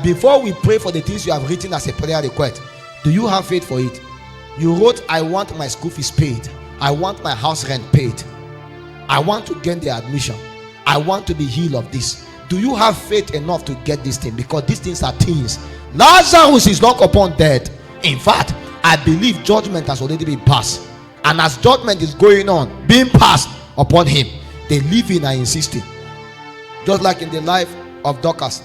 that before we pray for the things you have written as a prayer request, do you have faith for it? You wrote, I want my school fees paid, I want my house rent paid, I want to gain the admission, I want to be healed of this. Do you have faith enough to get this thing? Because these things are things. Lazarus is not upon death. In fact, I believe judgment has already been passed, and as judgment is going on, being passed upon him, the living are insisting. Just like in the life of Dorcas,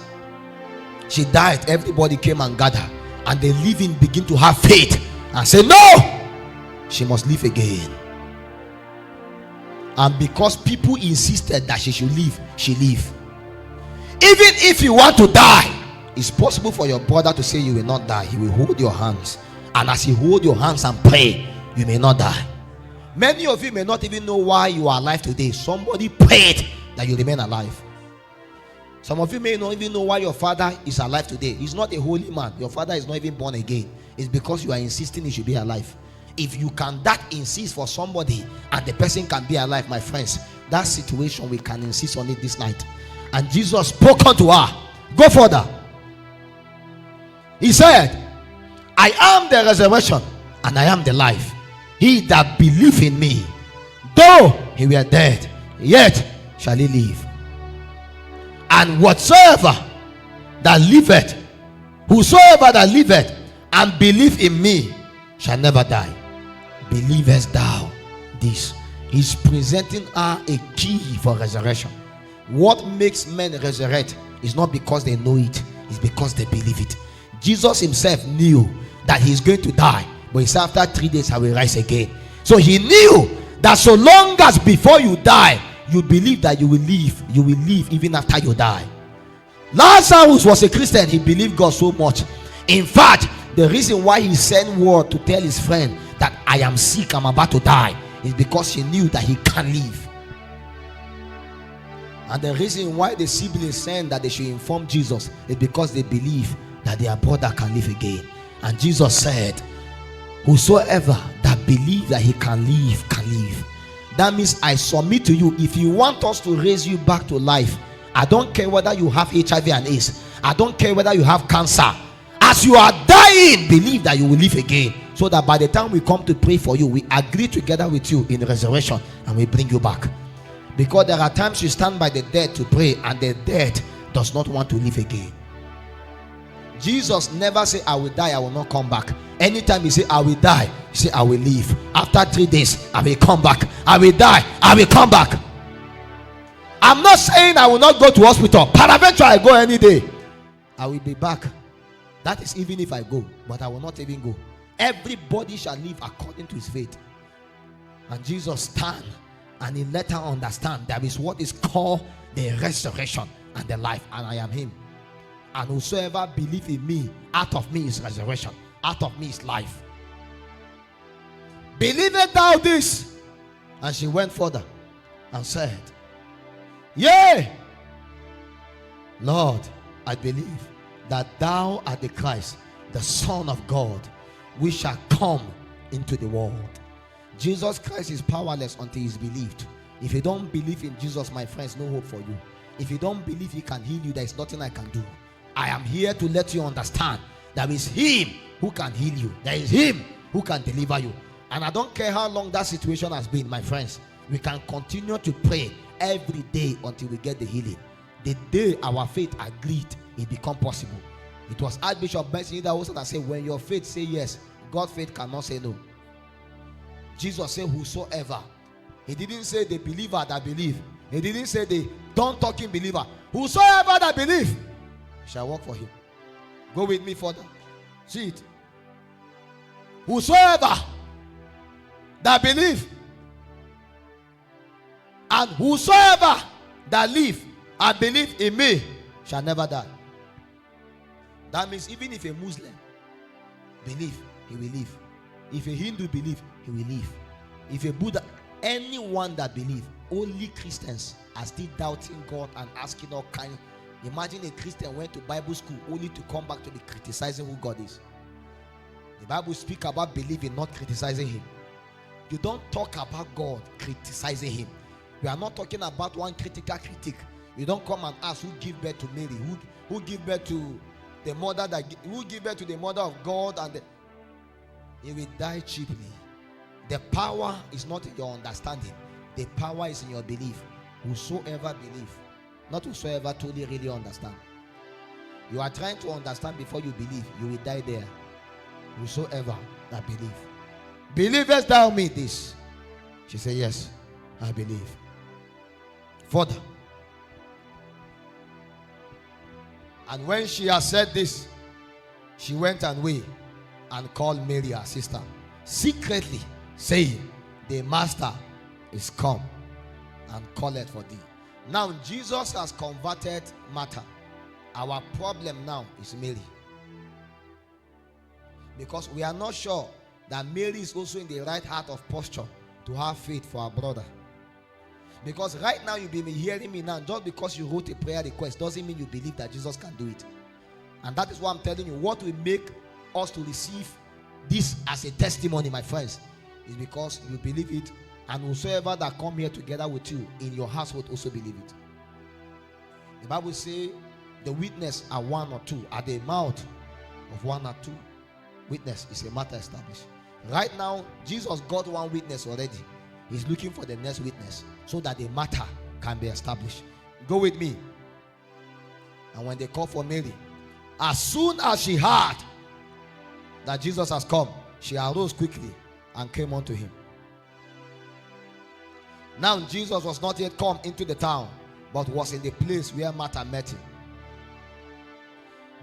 she died, everybody came and gathered, and the living begin to have faith and say, no, she must live again. And because people insisted that she should live, she lived. Even if you want to die, it's possible for your brother to say you will not die. He will hold your hands, and as he hold your hands and pray, you may not die. Many of you may not even know why you are alive today. Somebody prayed that you remain alive. Some of you may not even know why your father is alive today. He's not a holy man. Your father is not even born again. It's because you are insisting he should be alive. If you can that insist for somebody and the person can be alive, my friends, that situation, we can insist on it this night. And Jesus spoke unto her. Go further. He said, I am the resurrection and I am the life. He that believe in me, though he were dead, yet shall he live. And whatsoever that liveth, whosoever that liveth and believe in me shall never die. Believest thou this? He's presenting her a key for resurrection. What makes men resurrect is not because they know it, it's because they believe it. Jesus himself knew that he's going to die, but he said after 3 days I will rise again. So he knew that so long as before you die you believe that you will live even after you die. Lazarus was a Christian. He believed God so much. In fact, the reason why he sent word to tell his friend that I am sick, I'm about to die, is because he knew that he can live. And the reason why the siblings sent that they should inform Jesus is because they believe that their brother can live again. And Jesus said, whosoever that believe that he can live, can live. That means I submit to you. If you want us to raise you back to life, I don't care whether you have HIV and AIDS, I don't care whether you have cancer. As you are dying, believe that you will live again, so that by the time we come to pray for you, we agree together with you in resurrection and we bring you back. Because there are times you stand by the dead to pray and the dead does not want to live again. Jesus never say I will die, I will not come back. Anytime he say I will die, he say I will live. After 3 days I will come back. I will die, I will come back. I'm not saying I will not go to hospital. Peradventure I go any day, I will be back. That is even if I go, but I will not even go. Everybody shall live according to his faith. And Jesus stand and he let her understand there is what is called the resurrection and the life, and I am him. And whosoever believe in me, out of me is resurrection, out of me is life. Believest thou this? And she went further and said, yea, Lord, I believe that thou art the Christ, the Son of God, which shall come into the world. Jesus Christ is powerless until he is believed. If you don't believe in Jesus, my friends, no hope for you. If you don't believe he can heal you, there is nothing I can do. I am here to let you understand there is him who can heal you. There is him who can deliver you. And I don't care how long that situation has been, my friends, we can continue to pray every day until we get the healing. The day our faith agreed, it become possible. It was Archbishop Benson that said, when your faith say yes, God's faith cannot say no. Jesus said whosoever. He didn't say the believer that believe. He didn't say the don't talking believer. Whosoever that believe shall work for him. Go with me further. See it. Whosoever that believe, and whosoever that live and believe in me shall never die. That means even if a Muslim believe, he will live. If a Hindu believe, he will live. If a Buddha, anyone that believe, only Christians are still doubting God and asking all kinds. Imagine a Christian went to Bible school only to come back to be criticizing who God is. The Bible speaks about believing, not criticizing him. You don't talk about God criticizing him. We are not talking about one critical critic. You don't come and ask who gave birth to Mary, who gave birth to the mother who gave birth to the mother of God, and he will die cheaply. The power is not in your understanding. The power is in your belief. Whosoever believe, not whosoever truly really understand. You are trying to understand before you believe, you will die there. Whosoever that believe. Believest thou me this? She said, yes, I believe. Further. And when she has said this, she went away and called Mary, her sister, secretly, saying, the master is come and calleth for thee. Now Jesus has converted Martha. Our problem now is Mary. Because we are not sure that Mary is also in the right heart of posture to have faith for our brother. Because right now you've been hearing me now, just because you wrote a prayer request doesn't mean you believe that Jesus can do it. And that is why I'm telling you, what will make us to receive this as a testimony, my friends, is because you believe it, and whosoever that come here together with you in your household also believe it. The Bible says the witness are one or two. At the mouth of one or two witness is a matter established. Right now, Jesus got one witness already. He's looking for the next witness so that the matter can be established. Go with me. And when they called for Mary, as soon as she heard that Jesus has come, she arose quickly and came unto him. Now Jesus was not yet come into the town, but was in the place where Martha met him.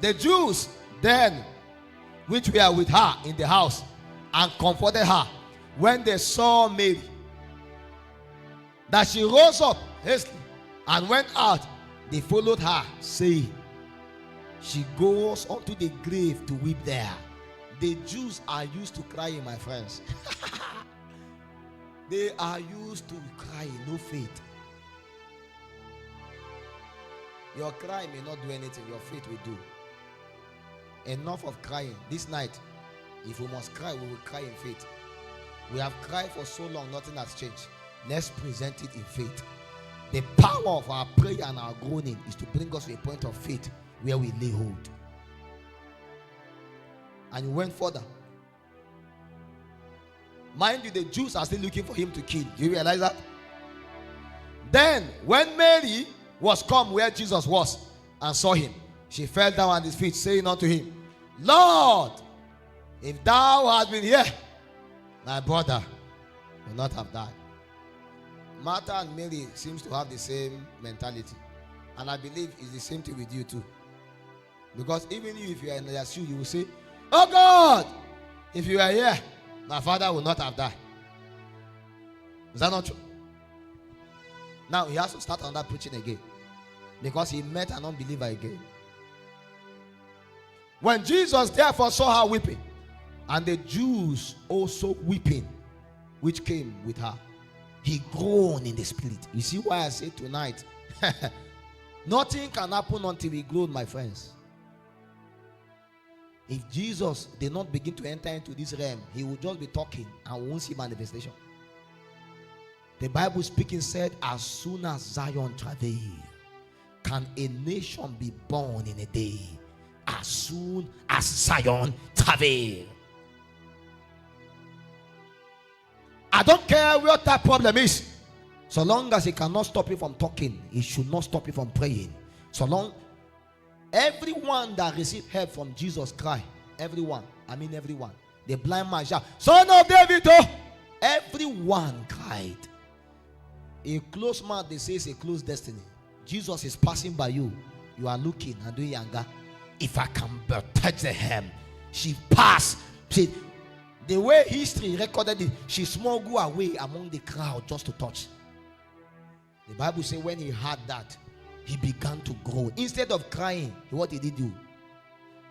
The Jews then, which were with her in the house, and comforted her, when they saw Mary, that she rose up hastily and went out, they followed her, saying, she goes unto the grave to weep there. The Jews are used to crying, my friends. They are used to crying, no faith. Your cry may not do anything, your faith will do. Enough of crying. This night, if we must cry, we will cry in faith. We have cried for so long, nothing has changed. Let's present it in faith. The power of our prayer and our groaning is to bring us to a point of faith where we lay hold. And he went further. Mind you, the Jews are still looking for him to kill. Do you realize that? Then, when Mary was come where Jesus was and saw him, she fell down at his feet, saying unto him, Lord, if thou hadst been here, my brother would not have died. Martha and Mary seems to have the same mentality. And I believe it's the same thing with you too. Because even if you are in their shoe, you will say, oh God, if you are here, my father will not have died. Is that not true? Now he has to start on that preaching again. Because he met an unbeliever again. When Jesus therefore saw her weeping, and the Jews also weeping, which came with her, he groaned in the spirit. You see why I say tonight, nothing can happen until we groan, my friends. If Jesus did not begin to enter into this realm, he would just be talking and we won't see manifestation. The Bible speaking said, as soon as Zion travail, can a nation be born in a day? As soon as Zion travail. I don't care what that problem is. So long as it cannot stop you from talking, it should not stop you from praying. So long, everyone that received help from Jesus cry. Everyone. The blind man shout, Son of David, oh! Everyone cried. A closed mouth, they say, is a closed destiny. Jesus is passing by you. You are looking and doing younger. If I can but touch the hem, she passed. The way history recorded it, she smuggled away among the crowd just to touch. The Bible says when he heard that, he began to groan. Instead of crying, what did he do?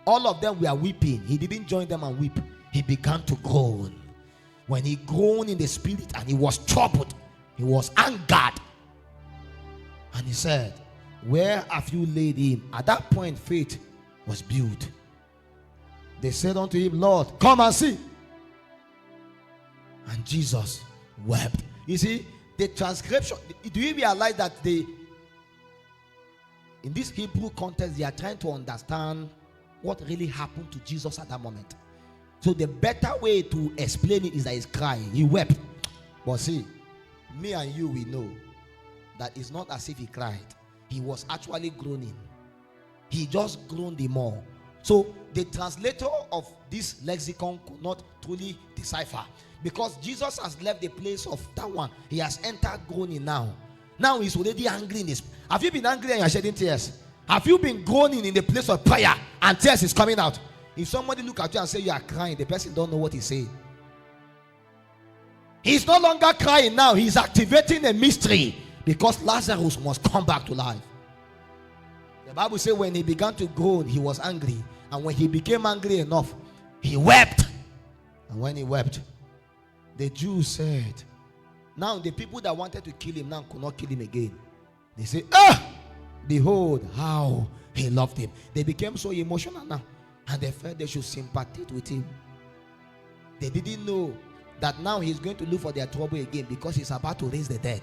All of them were weeping. He didn't join them and weep. He began to groan. When he groaned in the spirit and he was troubled, he was angered. And he said, where have you laid him? At that point, faith was built. They said unto him, Lord, come and see. And Jesus wept. You see, the transcription, do you realize that in this Hebrew context, they are trying to understand what really happened to Jesus at that moment. So the better way to explain it is that he's crying. He wept. But see, me and you, we know that it's not as if he cried. He was actually groaning. He just groaned the more. So the translator of this lexicon could not truly decipher, because Jesus has left the place of that one. He has entered groaning now. Now he's already angry in his. Have you been angry and you're shedding tears? Have you been groaning in the place of prayer and tears is coming out? If somebody look at you and say you are crying, the person don't know what he's saying. He's no longer crying now. He's activating a mystery, because Lazarus must come back to life. The Bible says when he began to groan, he was angry. And when he became angry enough, he wept. And when he wept, the Jews said, now the people that wanted to kill him now could not kill him again. They say, behold how he loved him. They became so emotional now, and they felt they should sympathize with him. They didn't know that now he's going to look for their trouble again, because he's about to raise the dead.